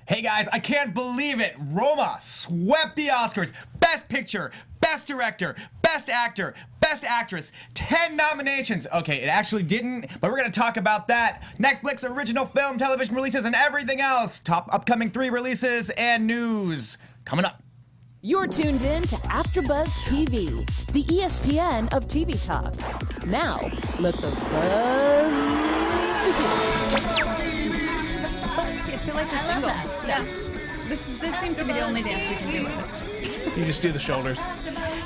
Hey guys, I can't believe it! Roma swept the Oscars. Best Picture, Best Director, Best Actor, Best Actress. 10 nominations. Okay, it actually didn't, but we're gonna talk about that. Netflix original film, television releases, and everything else. Top upcoming 3 releases and news coming up. You're tuned in to AfterBuzz TV, the ESPN of TV talk. Now, let the buzz begin. I still like this jingle. Yeah. This seems to be the only dance we can do with this. You just do the shoulders.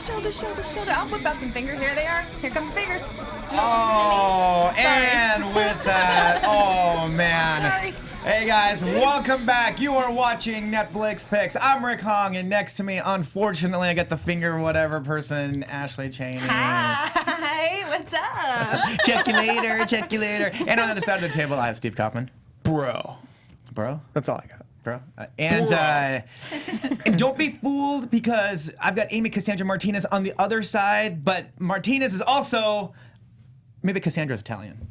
Shoulder, shoulder, shoulder. I'll whip out some finger. Here they are. Here come the fingers. Oh, and with that, oh man. Sorry. Hey guys, welcome back. You are watching Netflix Picks. I'm Rick Hong, and next to me, unfortunately, I got the finger whatever person, Ashley Cheney. Hi, what's up? Check you later, check you later. And on the other side of the table, I have Steve Kaufman. Bro. Bro? That's all I got. Bro. And don't be fooled because I've got Amy Cassandra Martinez on the other side, but Martinez is also, maybe Cassandra's Italian.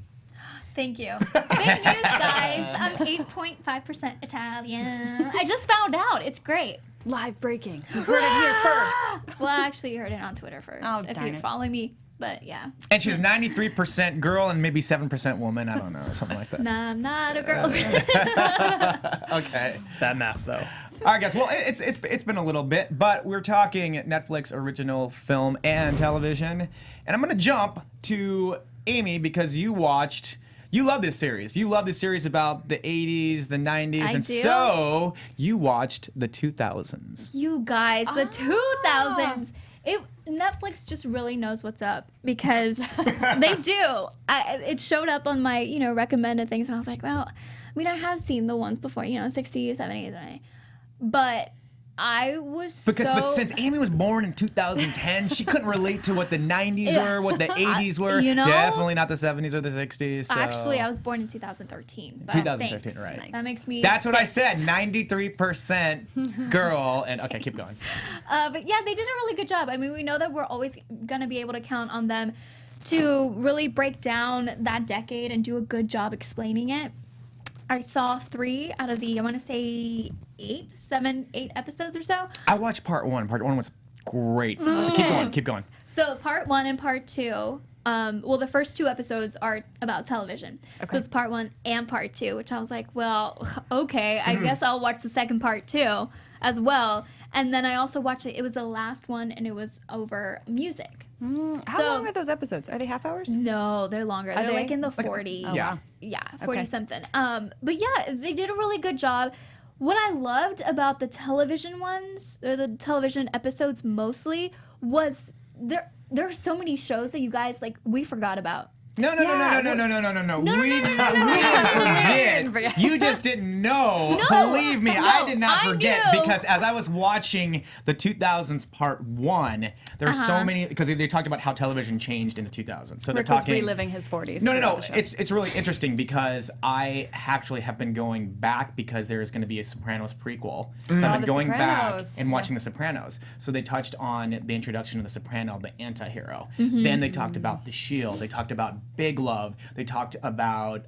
Thank you. Thank you, guys. I'm 8.5% Italian. I just found out. It's great. Live breaking. You heard it here first. Well, actually, you heard it on Twitter first. Oh, if darn you it. follow me. But yeah. And she's 93% girl and maybe 7% woman. I don't know, something like that. Nah, I'm not a girl. Okay. That math, though. All right, guys. Well, it's been a little bit, but we're talking Netflix original film and television, and I'm gonna jump to Amy because you love this series. You love this series about the 80s, the 90s, I and do. so you watched the 2000s. You guys, the 2000s. Netflix just really knows what's up because they do. It showed up on my, recommended things, and I was like, well, I mean, I have seen the ones before, 60s, 70s, 90s. But I was But since Amy was born in 2010, she couldn't relate to what the 90s were, what the 80s were. Definitely not the 70s or the 60s. So. Actually, I was born in 2013. But 2013, thanks. right. Nice. That makes me That's what I 6. said, 93% girl. And okay, keep going. But yeah, they did a really good job. I mean, we know that we're always going to be able to count on them to really break down that decade and do a good job explaining it. I saw 3 out of the, I want to say 8 episodes or so. I watched part 1. Part 1 was great. Keep going. So part 1 and part 2, well, the first 2 episodes are about television. Okay. So it's part 1 and part 2, which I was like, well, okay, I guess I'll watch the second part too as well. And then I also watched it was the last one, and it was over music. How long are those episodes? Are they half hours? No, they're longer. They're they? like in the 40. Oh, wow. Yeah, 40 Okay. something. But yeah, they did a really good job. What I loved about the television ones, or the television episodes mostly, was there's so many shows that you guys, we forgot about. No. We didn't forget. You just didn't know. No, Believe me, no, I did not I forget knew. because as I was watching the 2000s part 1, there were so many, because they talked about how television changed in the 2000s. So they're Rick was talking reliving his 40s. No. throughout the show. It's really interesting because I actually have been going back because there's going to be a Sopranos prequel. So I've been The going back Sopranos. and watching The Sopranos. So they touched on the introduction of the Soprano, the anti-hero. Then they talked about The Shield. They talked about Big Love. They talked about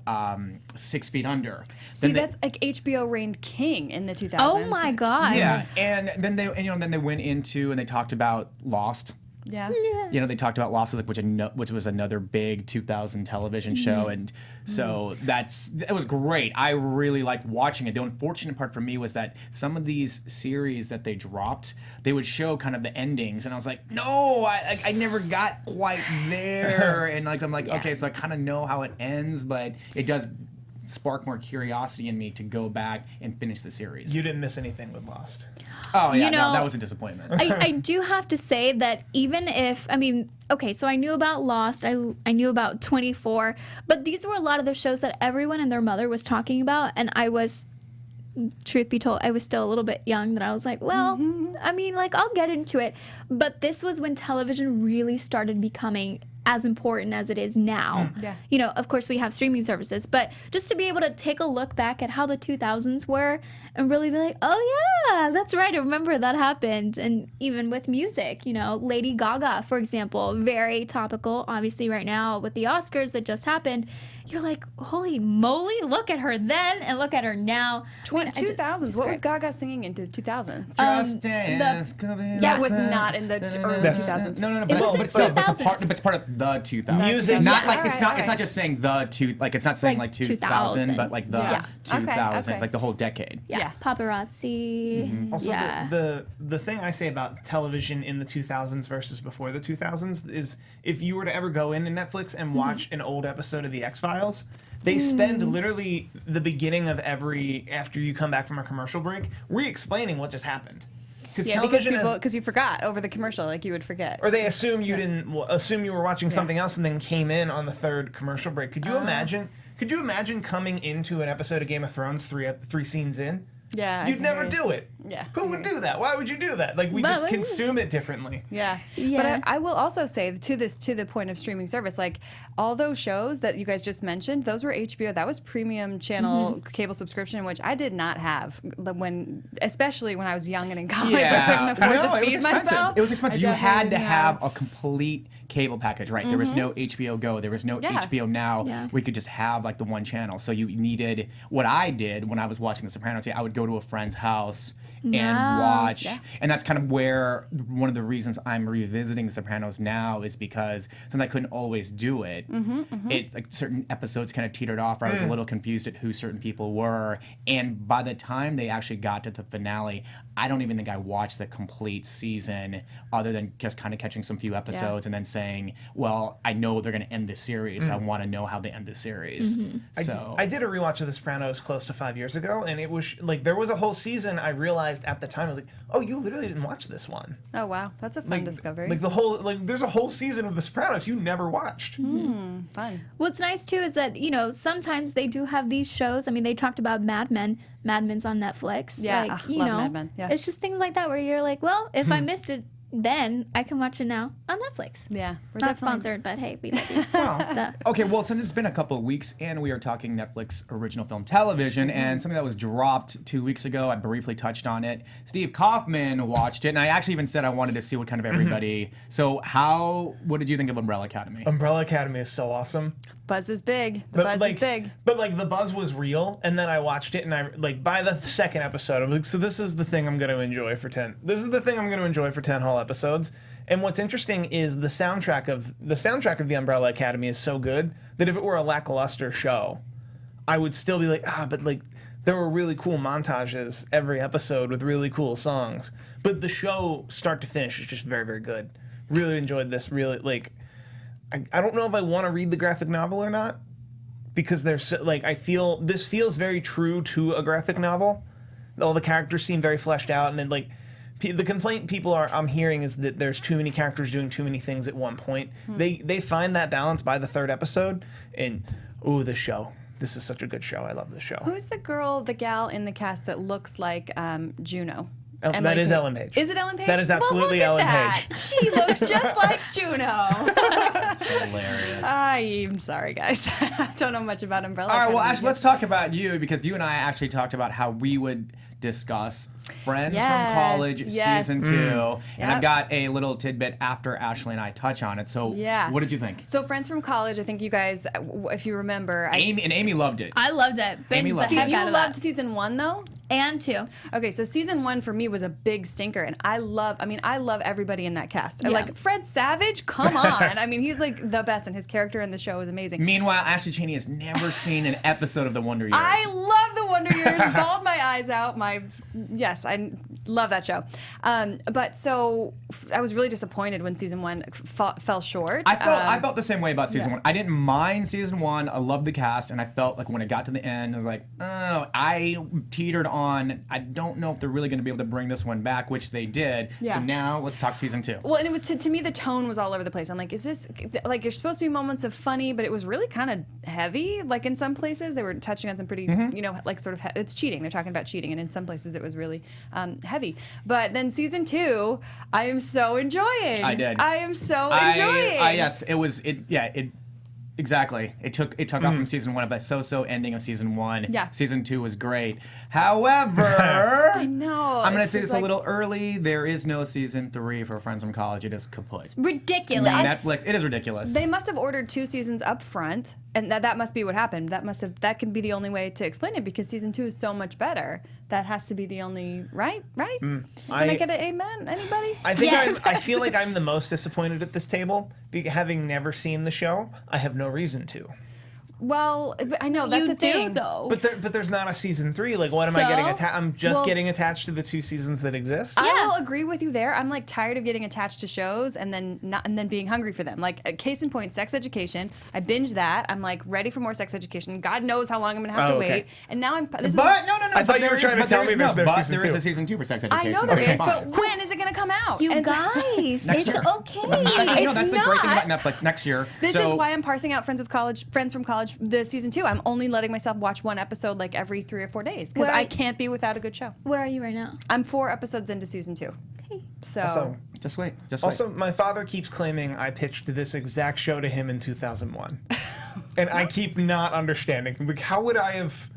6 Feet Under. See, Then they- that's like HBO reigned king in the 2000s. Oh my gosh. yeah, and then they went into and they talked about Lost. Yeah. They talked about Lost, which was another big 2000 television show, and so it was great. I really liked watching it. The unfortunate part for me was that some of these series that they dropped, they would show kind of the endings, and I was like, no, I never got quite there, and I'm like, okay, so I kind of know how it ends, but it does spark more curiosity in me to go back and finish the series. You didn't miss anything with Lost. Oh yeah, no, You know, that was a disappointment. I do have to say that even if, okay, so I knew about Lost, I knew about 24, but these were a lot of the shows that everyone and their mother was talking about, and I was, truth be told, I was still a little bit young, that I was like, well, I'll get into it. But this was when television really started becoming as important as it is now. Yeah. Of course we have streaming services, but just to be able to take a look back at how the 2000s were and really be like, oh yeah, that's right, I remember that happened. And even with music, Lady Gaga, for example, very topical, obviously right now with the Oscars that just happened, you're like, holy moly, look at her then and look at her now. I mean, 2000s. What was Gaga singing into 2000s? Just dance, could be that like was that. not in the early That's- 2000s. No, It was but in it's still, but it's 2000s. it's part of the 2000s. Music- not Yeah, like alright, it's not alright. just saying like it's not saying Like like 2000, but like the Yeah. 2000s, Okay. like the whole decade. Yeah, paparazzi. Also, Yeah. the thing I say about television in the 2000s versus before the 2000s is if you were to ever go into Netflix and watch an old episode of The X-Files, they spend literally the beginning of after you come back from a commercial break, re-explaining what just happened. Yeah, because you forgot over the commercial, like you would forget. Or they assume you assume you were watching something else and then came in on the third commercial break. Could you imagine? Could you imagine coming into an episode of Game of Thrones three scenes in? Yeah, I You'd can never hear you. do it. Yeah, Who I would hear do that? Why would you do that? Like we just consume it differently. Yeah. Yeah. But I will also say to the point of streaming service, like all those shows that you guys just mentioned, those were HBO. That was premium channel cable subscription, which I did not have especially when I was young and in college. I couldn't afford to it was feed expensive. myself. It was expensive. I You had to definitely have a complete cable package, right? There was no HBO Go. There was no Yeah. HBO Now. Yeah. We could just have like the one channel. So you needed what I did when I was watching The Sopranos. I would go to a friend's house and Yeah. watch. Yeah. And that's kind of where one of the reasons I'm revisiting The Sopranos now is because since I couldn't always do it, it like certain episodes kind of teetered off. Or I was a little confused at who certain people were. And by the time they actually got to the finale, I don't even think I watched the complete season, other than just kind of catching some few episodes and then saying, "Well, I know they're going to end the series. I want to know how they end the series." So I did a rewatch of The Sopranos close to 5 years ago, and it was like there was a whole season. I realized at the time, I was like, "Oh, you literally didn't watch this one." Oh wow, that's a fun discovery. Like there's a whole season of The Sopranos you never watched. Fun. What's nice too is that, sometimes they do have these shows. I mean, they talked about Mad Men. Mad Men's on Netflix. Yeah, Like, love Mad Men, yeah. It's just things like that where you're like, well, if I missed it then, I can watch it now on Netflix. Yeah, we're Not definitely- sponsored, but hey, we love you. Well, Duh. okay, well, since it's been a couple of weeks and we are talking Netflix original film television and something that was dropped 2 weeks ago, I briefly touched on it. Steve Kaufman watched it, and I actually even said I wanted to see what kind of everybody. So, what did you think of Umbrella Academy? Umbrella Academy is so awesome. Buzz is big. The buzz is big. But like the buzz was real, and then I watched it, and I like by the second episode, I'm like, so this is the thing I'm going to enjoy for 10. This is the thing I'm going to enjoy for 10 whole episodes. And what's interesting is the soundtrack of the Umbrella Academy is so good that if it were a lackluster show, I would still be like, but like there were really cool montages every episode with really cool songs. But the show, start to finish, is just very, very good. Really enjoyed this. Really like. I don't know if I want to read the graphic novel or not, because there's like I feel this feels very true to a graphic novel. All the characters seem very fleshed out, and then like the complaint I'm hearing is that there's too many characters doing too many things at one point. They find that balance by the third episode, and the show. This is such a good show. I love this show. Who's the gal in the cast that looks like Juno? That is Ellen Page. Is it Ellen Page? That is absolutely well, look Ellen at that. Page. She looks just like Juno. It's hilarious. I'm sorry, guys. I don't know much about Umbrella. All right, well, Academy. Ashley, let's talk about you, because you and I actually talked about how we would discuss Friends Yes, from College yes. season 2, and Yep. I've got a little tidbit after Ashley and I touch on it. So, Yeah. what did you think? So, Friends from College, I think you guys, if you remember, Amy loved it. I loved it. Amy Binged the loved it. heck you out of loved that. season 1 though. And 2. Okay, so season 1 for me was a big stinker, and I love everybody in that cast. Yeah. Like Fred Savage, come on! I mean, he's like the best, and his character in the show is amazing. Meanwhile, Ashley Cheney has never seen an episode of The Wonder Years. I love the Wonder Years. Bawled my eyes out. Yes, I love that show. But so I was really disappointed when season 1 fell short. I felt the same way about season yeah. 1. I didn't mind season 1. I loved the cast, and I felt like when it got to the end, I was like, oh, I teetered on. I don't know if they're really going to be able to bring this one back, which they did. Yeah. So now let's talk season 2. Well, and it was to me the tone was all over the place. I'm like, is this like there's supposed to be moments of funny, but it was really kind of heavy. Like in some places they were touching on some pretty, like sort of it's cheating. They're talking about cheating, and in some places it was really heavy. But then season 2, I am so enjoying. I did. I am so enjoying. Yes, it was. Exactly. It took off from season 1, but so ending of season 1. Yeah. Season 2 was great. However, I know. I'm going to say it's this a little early. There is no season 3 for Friends from College. It is kaput. Ridiculous. Netflix, it is ridiculous. They must have ordered 2 seasons up front, and that must be what happened. That can be the only way to explain it, because season 2 is so much better. That has to be the only right. Can I get an amen? Anybody? I think Yes. I feel like I'm the most disappointed at this table, having never seen the show. I have no reason to. Well, I know that's You the thing. do though. But there's not a season 3. Like, what am I getting So? attached? I'm just Well- getting attached to the 2 seasons that exist. I Yeah. will agree with you there. I'm like tired of getting attached to shows and then being hungry for them. Like case in point, Sex Education. I binged that. I'm like ready for more Sex Education. God knows how long I'm gonna have to Oh, okay. wait. And now I'm. This But is, no. I thought you were trying to tell me there's no but season there is 2. a season 2 for Sex I Education. know there Okay, is, fine. but when is it gonna come out? You And guys, Next it's year. okay. That's the great thing not. about Netflix. Next year. This so, is why I'm parsing out Friends from College, the season 2. I'm only letting myself watch one episode like every 3 or 4 days because Where- I can't be without a good show. Where are you right now? I'm 4 episodes into season 2. Okay. Also, Just wait. also, my father keeps claiming I pitched this exact show to him in 2001. And I keep not understanding. Like, how would I have...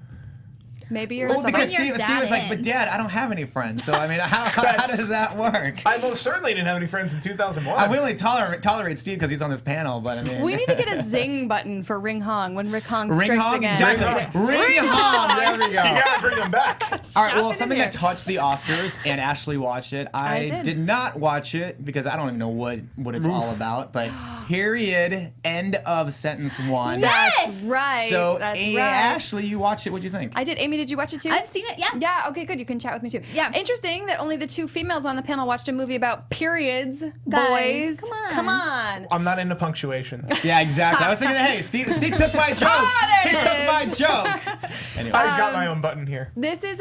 Maybe you're Well, somebody. because Bring your Steve was dad like, but in. Dad, I don't have any friends. So, I mean, how That's- does that work? I most certainly didn't have any friends in 2001. We only tolerate Steve because he's on this panel, but I mean... We need to get a zing button for Ring Hong when Rick Hong Ring strikes Hong? again. Exactly. Ring Hong! There we go. You gotta bring them back. All right, well, Shove it in something that there. touched the Oscars, and Ashley watched it. I did. not watch it because I don't even know what it's all about. But period, end of sentence 1. Yes! That's right. So, That's right. Ashley, you watched it. What'd you think? I did. Amy, did you watch it too? I've seen it. Yeah. Yeah, okay, good. You can chat with me too. Yeah. Interesting that only the 2 females on the panel watched a movie about periods. Guys, Boys, come on. I'm not into punctuation. Yeah, exactly. I was thinking, hey, Steve took my joke. there He it took is. my joke. Anyway. I've got my own button here. This is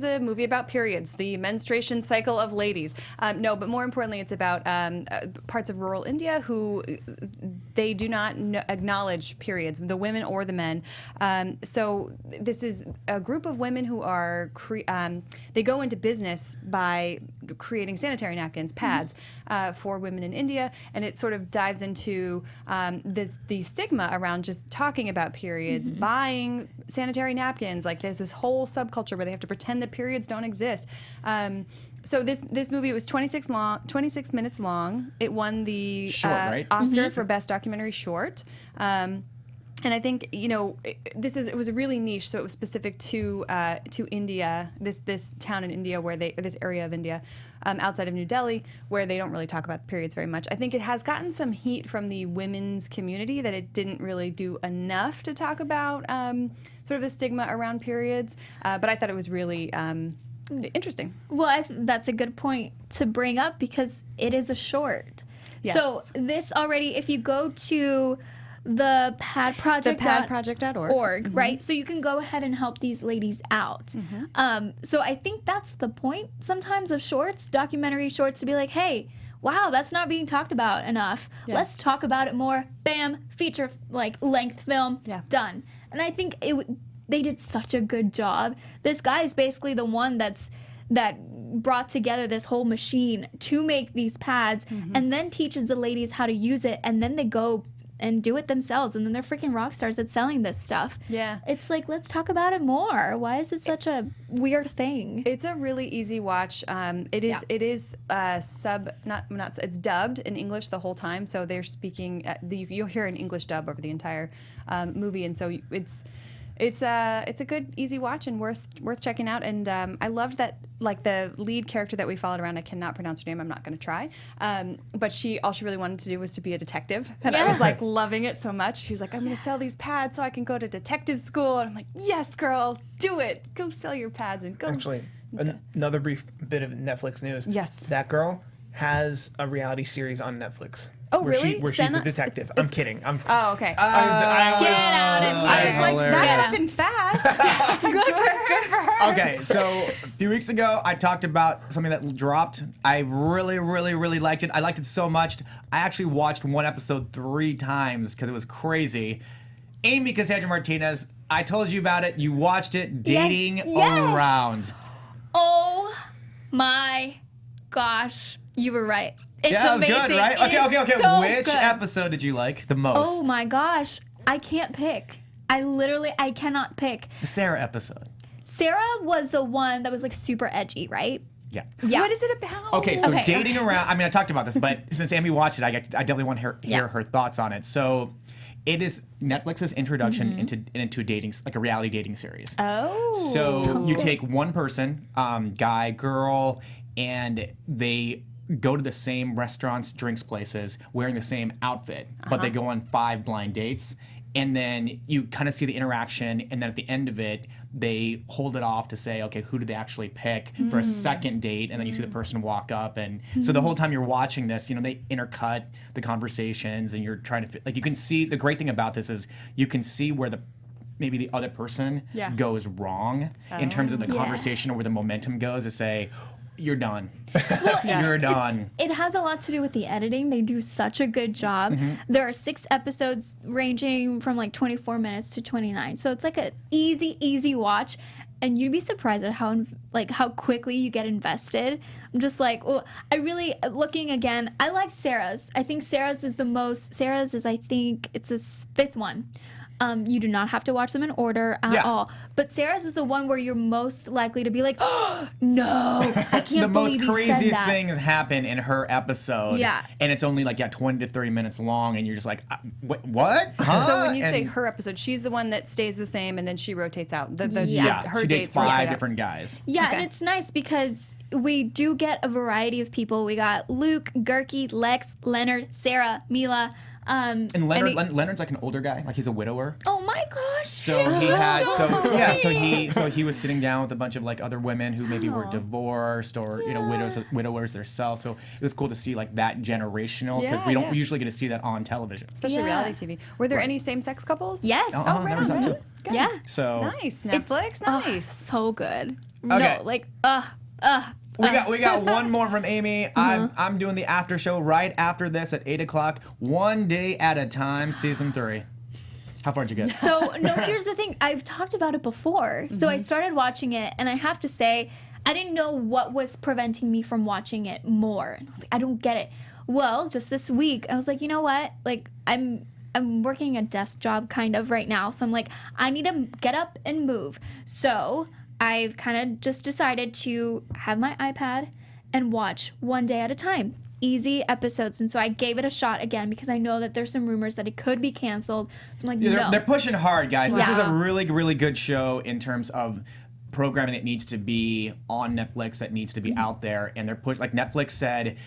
a movie about periods, the menstruation cycle of ladies. No, but more importantly, it's about parts of rural India who they do not acknowledge periods, the women or the men. So this is a group of women who are they go into business by creating sanitary napkins, pads, for women in India, and it sort of dives into the stigma around just talking about periods, buying sanitary napkins. Like there's this whole subculture where they have to pretend that periods don't exist. So this movie was 26 minutes long. It won the Short, right? Oscar for Best Documentary Short. And I think it was really niche, so it was specific to India, this town in India this area of India, outside of New Delhi, where they don't really talk about periods very much. I think it has gotten some heat from the women's community that it didn't really do enough to talk about sort of the stigma around periods. But I thought it was really interesting. Well, that's a good point to bring up because it is a short. Yes. So this already, if you go to the padproject.org, right? So you can go ahead and help these ladies out. So I think that's the point sometimes of shorts, documentary shorts, to be like, hey, wow, that's not being talked about enough. Yes. Let's talk about it more. Bam, feature length film, Yeah. done. And I think they did such a good job. This guy is basically the one that brought together this whole machine to make these pads and then teaches the ladies how to use it, and then they go and do it themselves, and then they're freaking rock stars at selling this stuff. Yeah. It's like, let's talk about it more. Why is it such a weird thing? It's a really easy watch. It is it's dubbed in English the whole time, so they're speaking. You'll hear an English dub over the entire movie, and so it's a good easy watch and worth checking out. And I loved that, like, the lead character that we followed around. I cannot pronounce her name. I'm not going to try. But all she really wanted to do was to be a detective, and I was like loving it so much. She was like, I'm going to sell these pads so I can go to detective school. And I'm like, yes, girl, do it. Go sell your pads and go. Actually, another brief bit of Netflix news. Yes. That girl has a reality series on Netflix. Oh, where really? Where she's a Senna? detective. It's- I'm kidding. Oh, okay. I Get out of I here. was like, hilarious. that happened fast. good for her. Okay, so a few weeks ago, I talked about something that dropped. I really, really, really liked it. I liked it so much. I actually watched one episode 3 times because it was crazy. Amy Cassandra Martinez, I told you about it. You watched it. Dating Yes. Around. Oh my gosh, you were right. It's Yeah, that was amazing. good, right? It Okay. is so Which good. episode did you like the most? Oh my gosh, I can't pick. I cannot pick. The Sarah episode. Sarah was the one that was like super edgy, right? Yeah. Yeah. What is it about? Okay, so Okay. dating around. I mean, I talked about this, but since Emmy watched it, I definitely want to hear her thoughts on it. So, it is Netflix's introduction into dating, like a reality dating series. Oh. So you take one person, guy, girl, and they go to the same restaurants, drinks places, wearing the same outfit, but they go on 5 blind dates. And then you kind of see the interaction, and then at the end of it, they hold it off to say, okay, who did they actually pick for a second date? And then you see the person walk up, and so the whole time you're watching this, they intercut the conversations, and you're trying to like you can see the great thing about this is you can see where maybe the other person goes wrong in terms of the conversation or where the momentum goes to say, you're done. You're done. It has a lot to do with the editing. They do such a good job. There are 6 episodes ranging from like 24 minutes to 29. So it's like an easy watch. And you'd be surprised at how quickly you get invested. I'm just like, well, I really, looking again, I like Sarah's. I think Sarah's is I think it's the 5th one. You do not have to watch them in order at all. But Sarah's is the one where you're most likely to be like, oh, no, I can't the most believe he said craziest that. things happen in her episode. Yeah. And it's only like 20 to 30 minutes long, and you're just like, what? Huh? So when you say And- her episode, she's the one that stays the same, and then she rotates out. yeah, her she dates dates rotate 5 out. different guys. Yeah, Okay. and it's nice because we do get a variety of people. We got Luke, Gerke, Lex, Leonard, Sarah, Mila. And Leonard's like an older guy, like he's a widower. Oh my gosh. So he had so he was sitting down with a bunch of like other women who maybe were divorced or widowers themselves. So it was cool to see like that generational because we don't usually get to see that on television. Especially Yeah. reality TV. Were there any same-sex couples? Yes. Oh, right there was on, that right too. on. Good. Yeah. So Nice. Netflix. Nice. So good. Okay. No, like, we got one more from Amy. I'm doing the after show right after this at 8:00. One Day at a Time, season 3. How far did you get? So, no, here's the thing. I've talked about it before. So I started watching it, and I have to say, I didn't know what was preventing me from watching it more. And I was like, I don't get it. Well, just this week, I was like, you know what? Like, I'm working a desk job kind of right now. So I'm like, I need to get up and move. So I've kind of just decided to have my iPad and watch One Day at a Time. Easy episodes. And so I gave it a shot again because I know that there's some rumors that it could be canceled. So I'm like, no. They're pushing hard, guys. This is a Yeah. really, really good show in terms of programming that needs to be on Netflix, that needs to be out there. And they're like Netflix said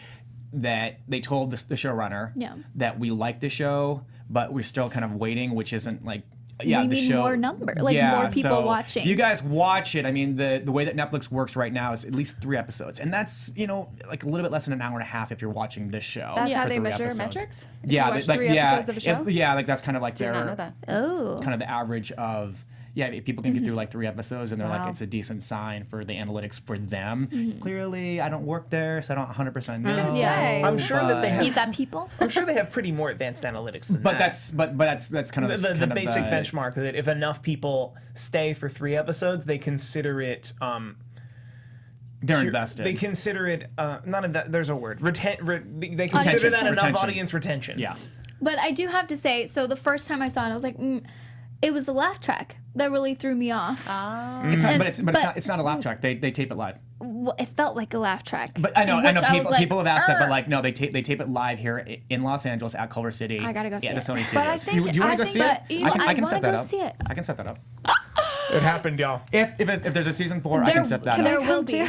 that they told the showrunner that we like the show, but we're still kind of waiting, which isn't like we need more more people watching. You guys watch it. I mean, the way that Netflix works right now is at least 3 episodes, and that's like a little bit less than an hour and a half if you're watching this show. That's how for they 3 measure episodes. metrics? If Yeah, you watch like 3 episodes of a show? like that's kind of like Did their not know that. Oh. kind of the average of. Yeah, if people can get through like 3 episodes and they're like, Wow. it's a decent sign for the analytics for them. Clearly, I don't work there, so I don't 100% know. say. I'm sure that they have. You've got people? I'm sure they have pretty more advanced analytics than But that. that's kind of the kind of basic benchmark that if enough people stay for 3 episodes, they consider it. They're invested. They consider it not that. There's a word. They consider that enough Retention. audience retention. Yeah. But I do have to say, so the first time I saw it, I was like, it was the laugh track that really threw me off. It's not, And- it's not a laugh track. They tape it live. Well, it felt like a laugh track. But I know which was people, like, people have asked that, but "Ugh." like no, they tape it live here in Los Angeles at Culver City. I gotta go see at the it. Sony Studios. But I think- do you want I to go think- see it? but, you know, I can wanna set that go up. see it. I can set that up. It happened, y'all. If there's a season 4, I can set that there up. will be.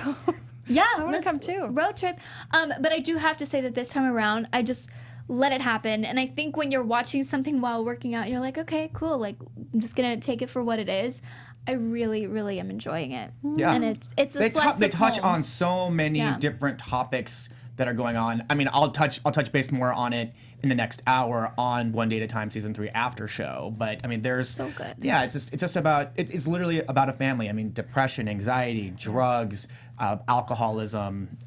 Yeah, I wanna come too. Road trip. But I do have to say that this time around, I just let it happen. And I think when you're watching something while working out, you're like, okay, cool. Like, I'm just gonna take it for what it is. I really, really am enjoying it. Yeah. And it's a They slice they of touch home. on so many Yeah. different topics that are going on. I mean, I'll touch base more on it in the next hour on One Day at a Time season 3 after show. But I mean, there's So good. Yeah, it's just about it's literally about a family. I mean, depression, anxiety, drugs, alcoholism.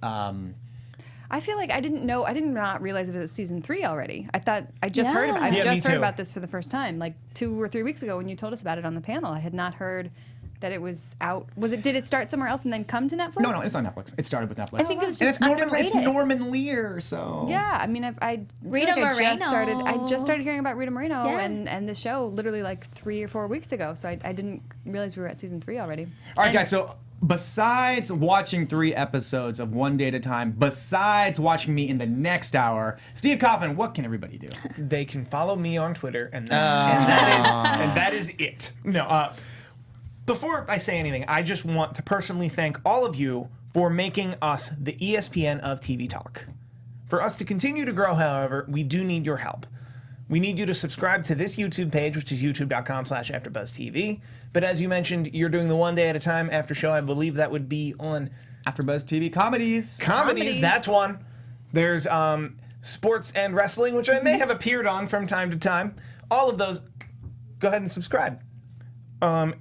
I feel like I did not realize it was season 3 already. I thought I just heard about. I Yeah, me just heard too. about this for the first time, like 2 or 3 weeks ago when you told us about it on the panel. I had not heard that it was out? Did it start somewhere else and then come to Netflix? No, it's on Netflix. It started with Netflix. I think it was and just it's underrated. Norman Lear, so Yeah, I mean, I feel Rita like Moreno. I just started hearing about Rita Moreno Yeah. and the show literally like 3 or 4 weeks ago. So I didn't realize we were at season 3 already. All right, guys. So besides watching 3 episodes of One Day at a Time, besides watching me in the next hour, Steve Kaufman, what can everybody do? They can follow me on Twitter, and that is it. No, before I say anything, I just want to personally thank all of you for making us the ESPN of TV talk. For us to continue to grow, however, we do need your help. We need you to subscribe to this YouTube page, which is youtube.com/AfterBuzzTV. But as you mentioned, you're doing the One Day at a Time after show. I believe that would be on AfterBuzz TV comedies. Comedies, that's one. There's sports and wrestling, which I may have appeared on from time to time. All of those, go ahead and subscribe.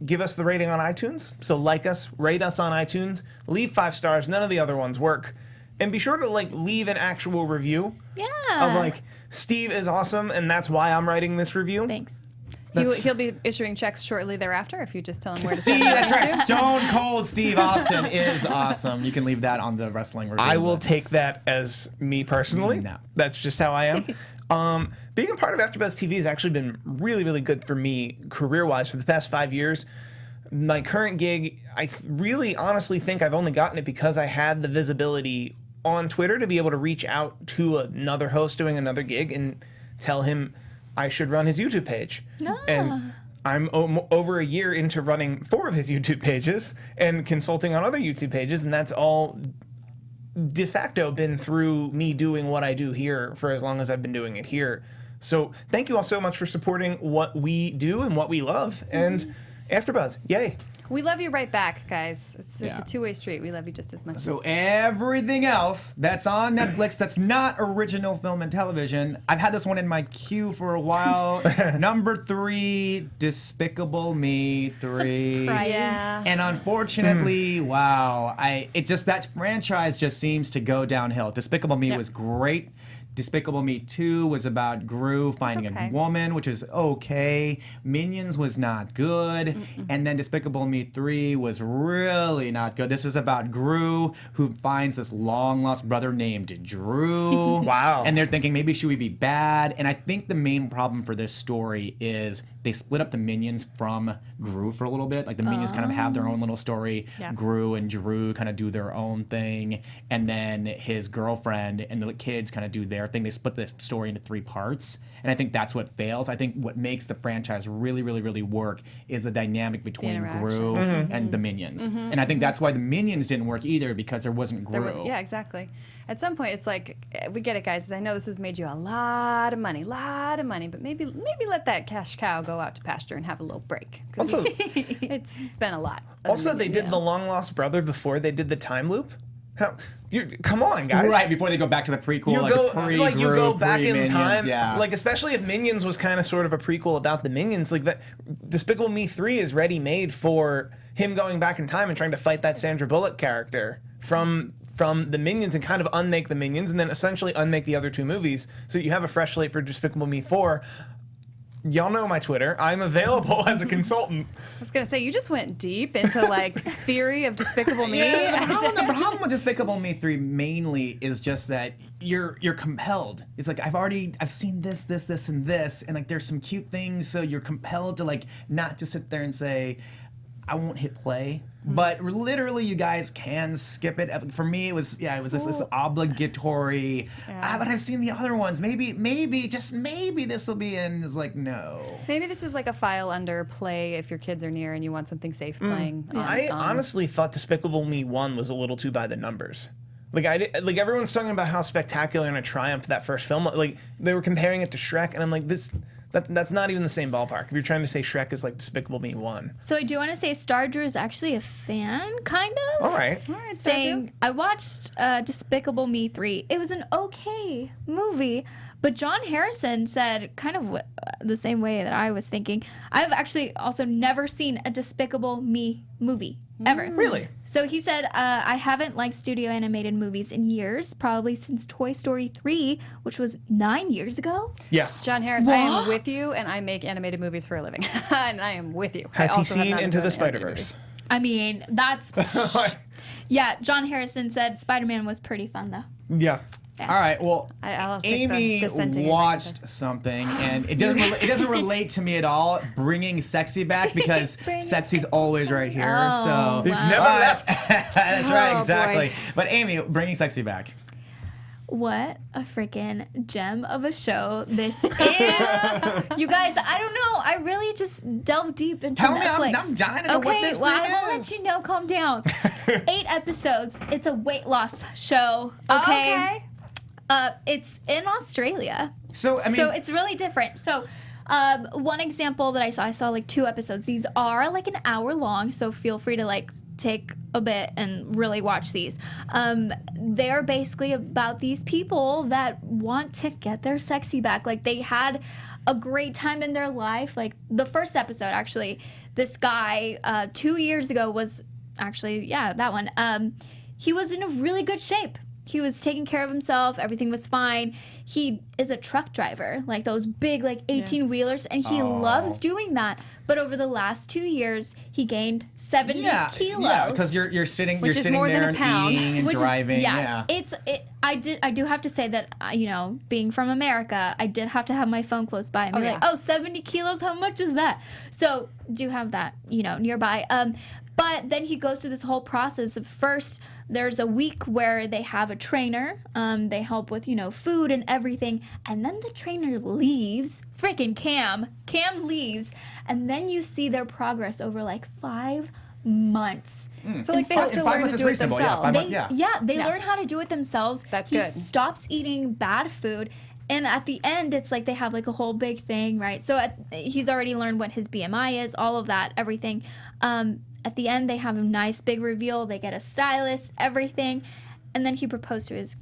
Give us the rating on iTunes. So like us, rate us on iTunes, leave 5 stars. None of the other ones work. And be sure to leave an actual review. Yeah. Of Steve is awesome, and that's why I'm writing this review. Thanks. He'll be issuing checks shortly thereafter if you just tell him where to Steve, send it. that's right. Stone Cold Steve Austin is awesome. You can leave that on the wrestling review. I will take that as me personally. No. That's just how I am. Being a part of AfterBuzz TV has actually been really, really good for me career-wise for the past 5 years. My current gig, I really honestly think I've only gotten it because I had the visibility on Twitter to be able to reach out to another host doing another gig and tell him I should run his YouTube page. And I'm over a year into running 4 of his YouTube pages and consulting on other YouTube pages, and that's all de facto been through me doing what I do here for as long as I've been doing it here. So thank you all so much for supporting what we do and what we love. And AfterBuzz, yay. We love you right back, guys. It's Yeah. a 2-way street. We love you just as much. So as everything else that's on Netflix that's not original film and television, I've had this one in my queue for a while. Number 3, Despicable Me 3. Surprise. Yeah. And unfortunately, wow, that franchise just seems to go downhill. Despicable Me Yep. was great. Despicable Me 2 was about Gru finding okay. a woman, which was okay. Minions was not good. And then Despicable Me 3 was really not good. This is about Gru, who finds this long-lost brother named Drew. Wow. And they're thinking, maybe should we be bad? And I think the main problem for this story is they split up the Minions from Gru for a little bit. Like the Minions kind of have their own little story. Yeah. Gru and Drew kind of do their own thing. And then his girlfriend and the kids kind of do their thing. They split this story into 3 parts. And I think that's what fails. I think what makes the franchise really, really, really work is the dynamic between Gru and the Minions. And I think that's why the Minions didn't work either, because there wasn't Gru. yeah, exactly. At some point, it's like, we get it, guys. I know this has made you a lot of money, but maybe let that cash cow go out to pasture and have a little break. 'Cause Also- it's been a lot. Also, they did the long lost brother before they did the time loop. Come on, guys. Right, before they go back to the prequel, You like go the pre you go Gru, back in pre-Minions, time, yeah. especially if Minions was kind of sort of a prequel about the Minions. Like that, Despicable Me 3 is ready made for him going back in time and trying to fight that Sandra Bullock character from the Minions and kind of unmake the Minions and then essentially unmake the other 2 movies so that you have a fresh slate for Despicable Me 4. Y'all know my Twitter. I'm available as a consultant. I was gonna say, you just went deep into theory of Despicable Me. Yeah, the problem with Despicable Me 3 mainly is just that you're compelled. It's like I've seen this, and this, and there's some cute things, so you're compelled to not just sit there and say, I won't hit play. But literally, you guys can skip it. For me, it was this obligatory. But I've seen the other ones. Maybe, just maybe this will be in. It's like, no. Maybe this is like a file under play if your kids are near and you want something safe playing. I honestly thought Despicable Me 1 was a little too by the numbers. Everyone's talking about how spectacular and a triumph that first film. They were comparing it to Shrek, and I'm like, that's not even the same ballpark. If you're trying to say Shrek is like Despicable Me 1. So I do want to say Star Drew is actually a fan, kind of. All right. Saying, I watched Despicable Me 3. It was an okay movie, But John Harrison said kind of the same way that I was thinking. I've actually also never seen a Despicable Me movie, ever. Really? So he said, I haven't liked studio animated movies in years, probably since Toy Story 3, which was 9 years ago. Yes. John Harris, I am with you, and I make animated movies for a living. And I am with you. Has I he also have seen not Into the enjoyed animated Spider-Verse? I mean, that's... Yeah, John Harrison said Spider-Man was pretty fun, though. Yeah. All right. Well, I'll take the Amy dissenting watched something, and it doesn't relate to me at all. Bringing sexy back because sexy's always right here. Oh, so We've never left. That's right, Oh, exactly. boy. But Amy, bringing sexy back. What a freaking gem of a show this is. You guys, I don't know. I really just delved deep into Tell me, Netflix. I'm dying to know what this well, thing I will is. let you know. Calm down. 8 episodes. It's a weight loss show. Okay. It's in Australia. So I mean, So it's really different. So one example that I saw like 2 episodes. These are like an hour long, so feel free to like take a bit and really watch these. They're basically about these people that want to get their sexy back. Like they had a great time in their life. Like the first episode, actually, this guy 2 years ago was actually, that one. He was in a really good shape. He was taking care of himself. Everything was fine. He is a truck driver, like those big, like 18-wheelers, and he loves doing that. But over the last 2 years, he gained 70 kilos. Yeah, because you're sitting, Which you're is sitting more than there a and pound. eating and Which is- driving. I do have to say that, being from America, I did have to have my phone close by and be like, 70 kilos, how much is that? So do have that, nearby. But then he goes through this whole process of first, there's a week where they have a trainer. They help with, food and everything. And then the trainer leaves. Freaking Cam. Cam leaves. And then you see their progress over like 5 months. So like they have to 5 learn months to is do it reasonable, yeah, 5 themselves. months. They learn how to do it themselves. That's he good. stops eating bad food. And at the end, it's like they have like a whole big thing, right? So he's already learned what his BMI is, all of that, everything. At the end, they have a nice big reveal. They get a stylist, everything. And then he proposed to his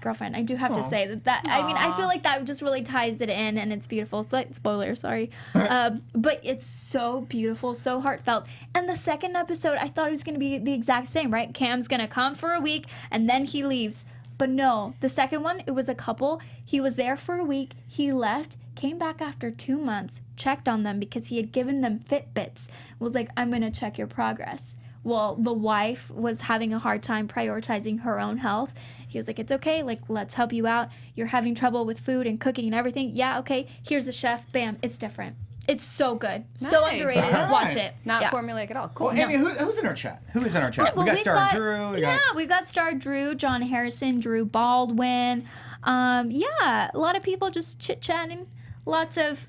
girlfriend. I do have to say that I mean, I feel like that just really ties it in, and it's beautiful. Slight spoiler, sorry. But it's so beautiful, so heartfelt. And the second episode, I thought it was going to be the exact same, right? Cam's going to come for a week, and then he leaves. But no, the second one, it was a couple. He was there for a week. He left, came back after 2 months, checked on them because he had given them Fitbits. Was like, I'm going to check your progress. Well, the wife was having a hard time prioritizing her own health. He was like, it's okay. Like, let's help you out. You're having trouble with food and cooking and everything. Yeah, okay. Here's a chef. Bam. It's different. It's so good. So Nice. underrated. All right. Watch it. Not Yeah. formulaic at all. Cool. Well, Amy, who's in our chat? Who is in our chat? Well, we got we've Star Drew. We've got Star Drew, John Harrison, Drew Baldwin. A lot of people just chit chatting. Lots of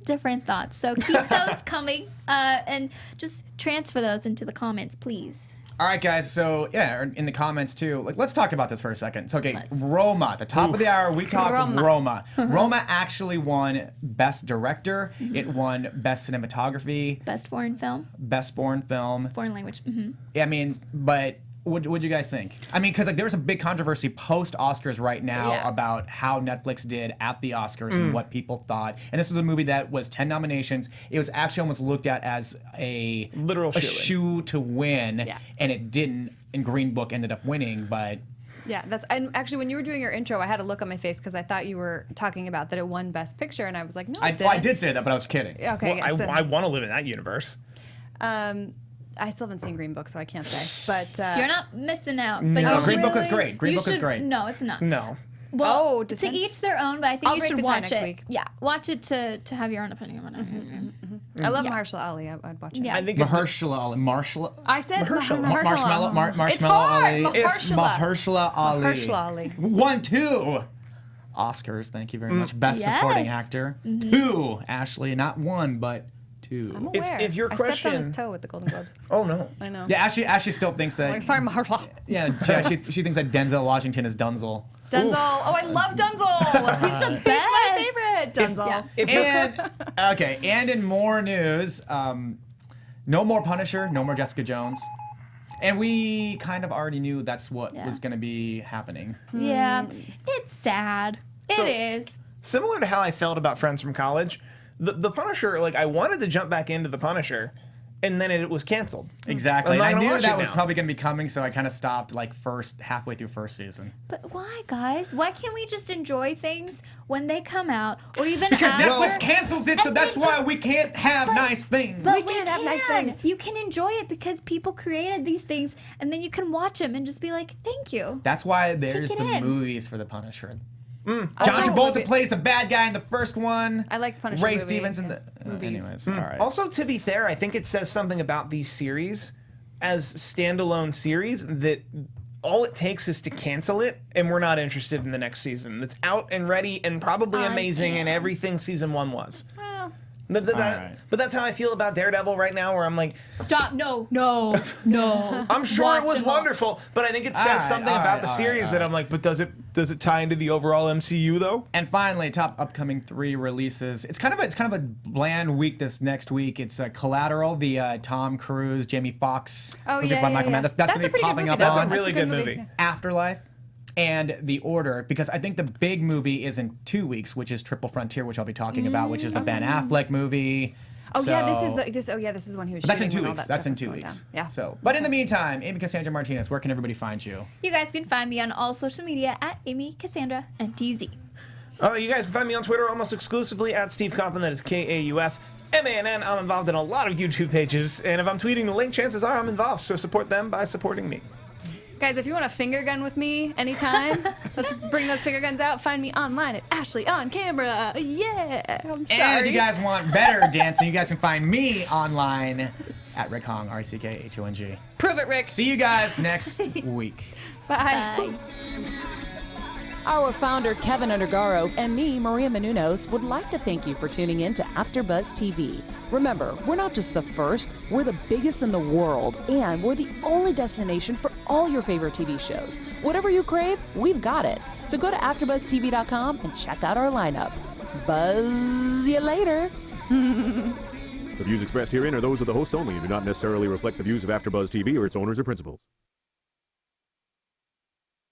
different thoughts. So keep those coming, and just transfer those into the comments, please. All right, guys. So yeah, in the comments too. Like, let's talk about this for a second. So okay, Let's. Roma. At the top of the hour, we talk Roma. Roma. Roma actually won Best Director. It won Best Cinematography, Best foreign film, Best Foreign Film. foreign language. I mean, but what'd you guys think? I mean, because like there was a big controversy post Oscars right now Yeah. about how Netflix did at the Oscars and what people thought. And this was a movie that was 10 nominations. It was actually almost looked at as a Literal shoo-in. shoe to win, Yeah. and it didn't. And Green Book ended up winning, but. Yeah, and actually when you were doing your intro, I had a look on my face because I thought you were talking about that it won Best Picture, and I was like, no, I it didn't. did say that, but I was kidding. Okay, Well, yes. I want to live in that universe. I still haven't seen Green Book, so I can't say. But You're not missing out. But No, you Green should- Book is great. Green you Book is should- great. No, it's not. No. Well, Oh, to dissent? each their own, but I think I'll you break should the tie watch next it. week. Yeah, watch it to have your own opinion on it. I love Yeah. Mahershala Ali. I'd watch it. Yeah. I think Mahershala, Marshall. I said Mahershala. Mahershala. Marshmallow It's hard. Ali. Mahershala. Mahershala Ali. Mahershala Ali. 1, 2. Oscars, thank you very much. Best Yes. Supporting Actor. 2, Ashley. Not 1, but 2. I'm aware. if your I stepped on his question- toe at the Golden Globes. Oh, no. I know. Yeah, Ashley still thinks that. Like, sorry, Mahershala. Yeah, she thinks that Denzel Washington is Dunzel. Denzel. Oh, I love Denzel. He's the best. my favorite. Denzel. Yeah. If you're And okay, and in more news, no more Punisher, no more Jessica Jones. And we kind of already knew that's what Yeah. was going to be happening. Yeah, it's sad. So- It is. Similar to how I felt about Friends from College, the Punisher, like I wanted to jump back into the Punisher, and then it was canceled. Exactly. I'm And not I gonna knew watch that it was now. probably going to be coming, so I kind of stopped like halfway through first season. But why, guys? Why can't we just enjoy things when they come out, or even Because after? Netflix cancels it, so And that's they why just- we can't have nice things. But We can't have nice things. You can enjoy it because people created these things, and then you can watch them and just be like, "Thank you." That's why there's it the in. movies for the Punisher. Also, John Travolta movie- plays the bad guy in the first one. I like the Punisher Ray movie Stevens in and the movies. anyways. All right. Also, to be fair, I think it says something about these series as standalone series that all it takes is to cancel it, and we're not interested in the next season. It's out and ready and probably amazing, and everything season 1 was. Well, right. But that's how I feel about Daredevil right now, where I'm like, Stop! No. I'm sure Watch it was them all. wonderful, but I think it says All right, something all about right, the all series right, that all I'm like, but does it tie into the overall MCU though? And finally, top upcoming 3 releases. It's kind of a bland week this next week. It's Collateral, the Tom Cruise, Jamie Foxx Oh, movie yeah, by yeah, Michael yeah. Mann. That's That's going a to be pretty good popping movie, up though. That's a on really good movie. Afterlife and The Order, because I think the big movie is in 2 weeks, which is Triple Frontier, which I'll be talking about, which is the Ben Affleck movie. oh yeah, this is So- this is the one he was. That's in shooting 2 when all weeks. that That's stuff in was 2 going weeks. down. Yeah. So, but in the meantime, Amy Cassandra Martinez, where can everybody find you? You guys can find me on all social media at Amy Cassandra MTZ. You guys can find me on Twitter almost exclusively at Steve Kaufman. That is KAUFMANN. I'm involved in a lot of YouTube pages, and if I'm tweeting the link, chances are I'm involved. So support them by supporting me. Guys, if you want a finger gun with me anytime, let's bring those finger guns out. Find me online at Ashley on Camera. Yeah. I'm sorry. And if you guys want better dancing, you guys can find me online at Rick Hong, RCKHONG. Prove it, Rick. See you guys next week. Bye. Our founder, Keven Undergaro, and me, Maria Menounos, would like to thank you for tuning in to AfterBuzz TV. Remember, we're not just the first, we're the biggest in the world, and we're the only destination for all your favorite TV shows. Whatever you crave, we've got it. So go to AfterBuzzTV.com and check out our lineup. Buzz you later. The views expressed herein are those of the hosts only and do not necessarily reflect the views of AfterBuzz TV or its owners or principals.